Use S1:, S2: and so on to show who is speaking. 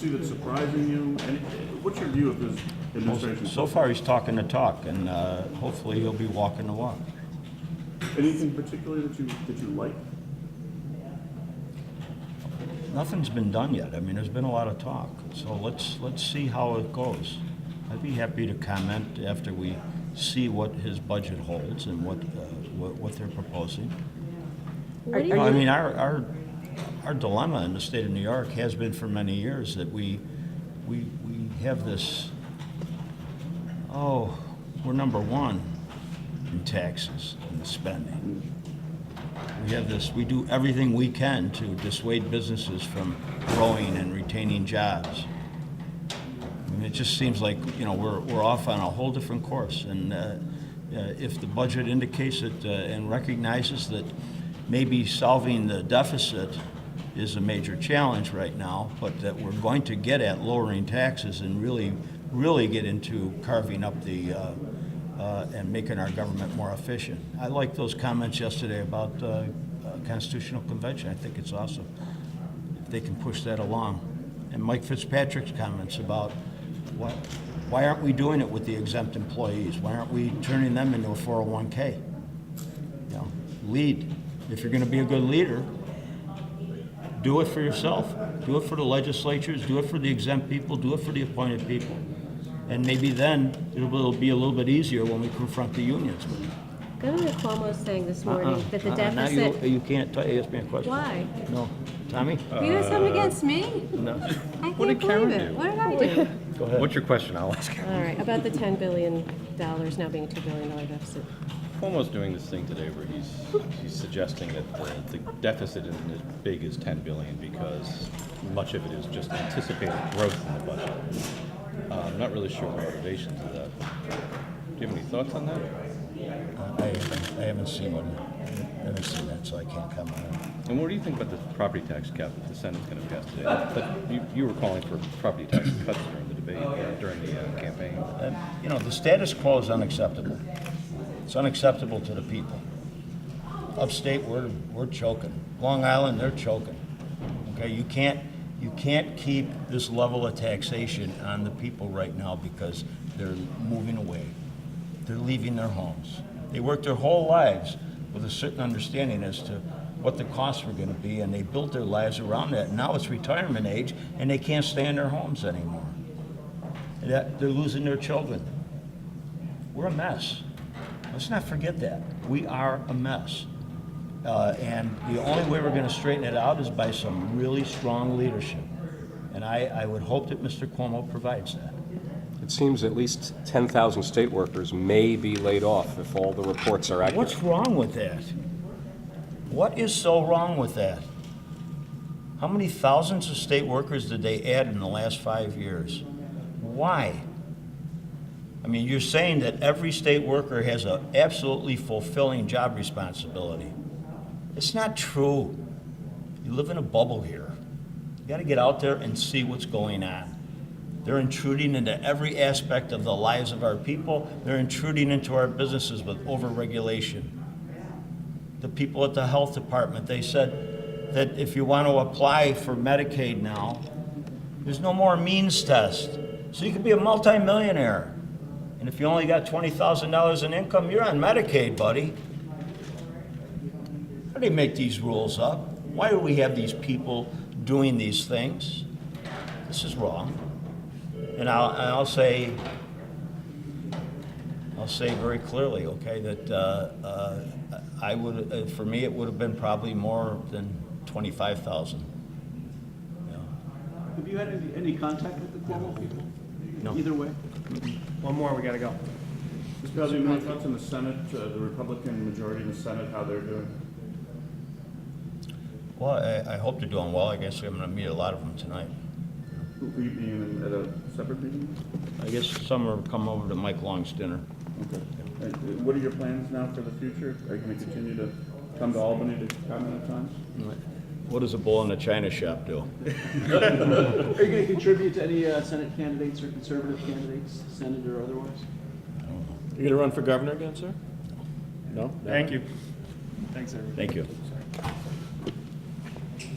S1: see that's surprising you? And what's your view of his administration?
S2: So far, he's talking the talk, and hopefully he'll be walking the walk.
S1: Anything particularly that you like?
S2: Nothing's been done yet. I mean, there's been a lot of talk. So let's see how it goes. I'd be happy to comment after we see what his budget holds and what they're proposing.
S3: What do you
S2: I mean, our dilemma in the state of New York has been for many years that we have this. Oh, we're number one in taxes and spending. We have this. We do everything we can to dissuade businesses from growing and retaining jobs. I mean, it just seems like we're off on a whole different course. And if the budget indicates it and recognizes that maybe solving the deficit is a major challenge right now, but that we're going to get at lowering taxes and really get into carving up the and making our government more efficient. I like those comments yesterday about Constitutional Convention. I think it's awesome if they can push that along. And Mike Fitzpatrick's comments about why aren't we doing it with the exempt employees? Why aren't we turning them into a 401k? Lead. If you're going to be a good leader, do it for yourself. Do it for the legislatures. Do it for the exempt people. Do it for the appointed people. And maybe then it'll be a little bit easier when we confront the unions.
S3: Governor Cuomo saying this morning that the deficit.
S2: Now you can't ask me a question.
S3: Why?
S2: No. Tommy?
S3: You have something against me?
S2: No.
S3: I can't believe it. What did I do?
S2: Go ahead.
S4: What's your question? I'll ask.
S3: All right, about the $10 billion now being a $2 billion deficit.
S4: Cuomo's doing this thing today where he's suggesting that the deficit isn't as big as $10 billion because much of it is just anticipated growth in the budget. I'm not really sure the motivations of that. Do you have any thoughts on that?
S2: I haven't seen one. I haven't seen that, so I can't comment on it.
S4: And what do you think about the property tax cap that the Senate's going to pass today? But you were calling for property tax cuts during the debate, during the campaign.
S2: The status quo is unacceptable. It's unacceptable to the people. Upstate, we're choking. Long Island, they're choking. Okay, you can't keep this level of taxation on the people right now because they're moving away. They're leaving their homes. They worked their whole lives with a certain understanding as to what the costs were going to be, and they built their lives around that. And now it's retirement age, and they can't stay in their homes anymore. They're losing their children. We're a mess. Let's not forget that. We are a mess. And the only way we're going to straighten it out is by some really strong leadership. And I would hope that Mr. Cuomo provides that.
S5: It seems at least 10,000 state workers may be laid off if all the reports are accurate.
S2: What's wrong with that? What is so wrong with that? How many thousands of state workers did they add in the last 5 years? Why? I mean, you're saying that every state worker has an absolutely fulfilling job responsibility. It's not true. You live in a bubble here. You got to get out there and see what's going on. They're intruding into every aspect of the lives of our people. They're intruding into our businesses with overregulation. The people at the health department, they said that if you want to apply for Medicaid now, there's no more means test. So you could be a multimillionaire. And if you only got $20,000 in income, you're on Medicaid, buddy. How do they make these rules up? Why do we have these people doing these things? This is wrong. And I'll say very clearly, okay, that I would, for me, it would have been probably more than 25,000.
S6: Have you had any contact with the Cuomo people?
S2: No.
S6: Either way?
S7: One more, we gotta go.
S1: Mr. President, any thoughts on the Senate, the Republican majority in the Senate, how they're doing?
S2: Well, I hope they're doing well. I guess I'm going to meet a lot of them tonight.
S1: Will you be in at a separate meeting?
S2: I guess some are come over to Mike Long's dinner.
S1: Okay. And what are your plans now for the future? Are you going to continue to come to Albany to comment at times?
S2: What does a bull in a china shop do?
S6: Are you going to contribute to any Senate candidates or conservative candidates, Senate or otherwise?
S7: You gonna run for governor again, sir? No?
S2: Thank you.
S7: Thanks, everyone.
S2: Thank you.